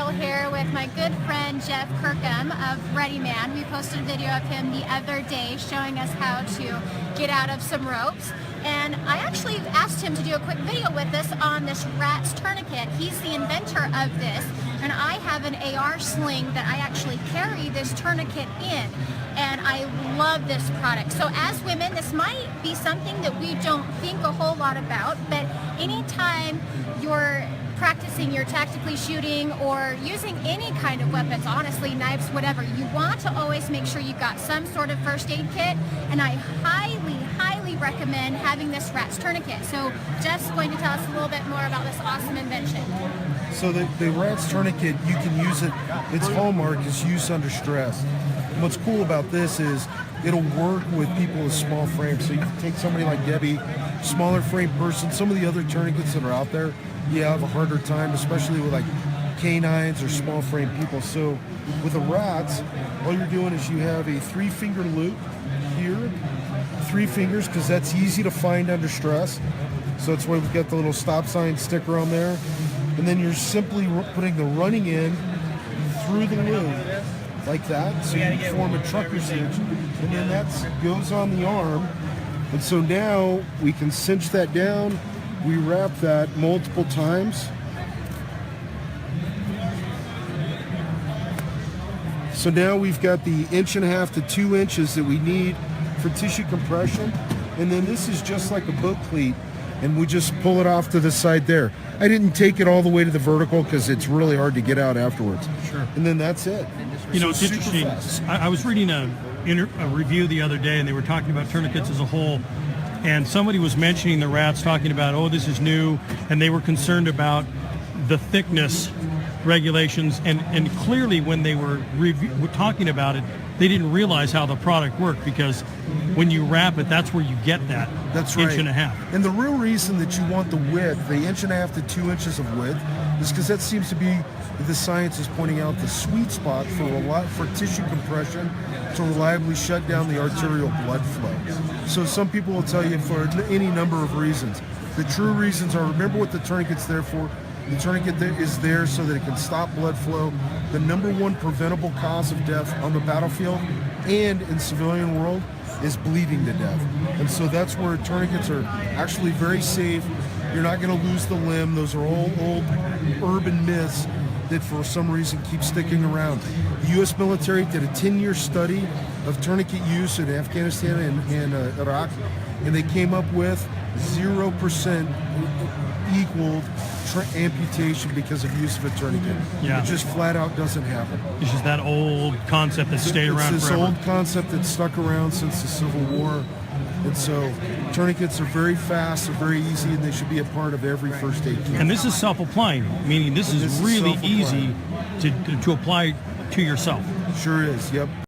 video here with my good friend Jeff Kirkham of Ready Man. We posted a video of him the other day showing us how to get out of some ropes. And I actually asked him to do a quick video with us on this R.A.T.S tourniquet. He's the inventor of this, and I have an AR sling that I actually carry this tourniquet in. And I love this product. So as women, this might be something that we don't think a whole lot about, but anytime you're practicing your tactically shooting or using any kind of weapons, honestly, knives, whatever, you want to always make sure you've got some sort of first aid kit, and I highly recommend having this R.A.T.S tourniquet. So Jeff's going to tell us a little bit more about this awesome invention. So the R.A.T.S tourniquet, you can use it, its hallmark is use under stress. And what's cool about this is it'll work with people with small frames. So you can take somebody like Debbie, smaller frame person, some of the other tourniquets that are out there, you have a harder time, especially with like canines or small frame people. So with the R.A.T.S, all you're doing is you have a 3-finger loop here, 3 fingers, because that's easy to find under stress. So that's why we've got the little stop sign sticker on there. And then you're simply putting the running end through the loop like that, so you form a trucker cinch, and then that goes on the arm. And so now we can cinch that down. We wrap that multiple times. So now we've got the 1.5 to 2 inches that we need for tissue compression. And then this is just like a boat cleat, and we just pull it off to the side there. I didn't take it all the way to the vertical because it's really hard to get out afterwards. Sure. And then that's it. You know, So it's interesting. I was reading a review the other day, and they were talking about tourniquets as a whole. And somebody was mentioning the R.A.T.S, talking about, oh, this is new, and they were concerned about the thickness regulations. And clearly, when they were talking about it, they didn't realize how the product worked, because when you wrap it, that's where you get that That's right. 1.5. And the real reason that you want the width, the 1.5 to 2 inches of width, is because that seems to be, the science is pointing out, the sweet spot for tissue compression to reliably shut down the arterial blood flow. So some people will tell you for any number of reasons. The true reasons are, remember what the tourniquet's there for. The tourniquet is there so that it can stop blood flow. The #1 preventable cause of death on the battlefield and in civilian world is bleeding to death. And so that's where tourniquets are actually very safe. You're not going to lose the limb. Those are old urban myths that for some reason keep sticking around. The U.S. military did a 10-year study of tourniquet use in Afghanistan and Iraq, and they came up with 0% equaled amputation because of use of a tourniquet. Yeah. It just flat out doesn't happen. It's just that old concept that stayed around It's this forever. old concept that's stuck around since the Civil War. And so tourniquets are very fast, they're very easy, and they should be a part of every first aid kit. And this is self-applying, meaning this is really easy to apply to yourself. Sure is, yep.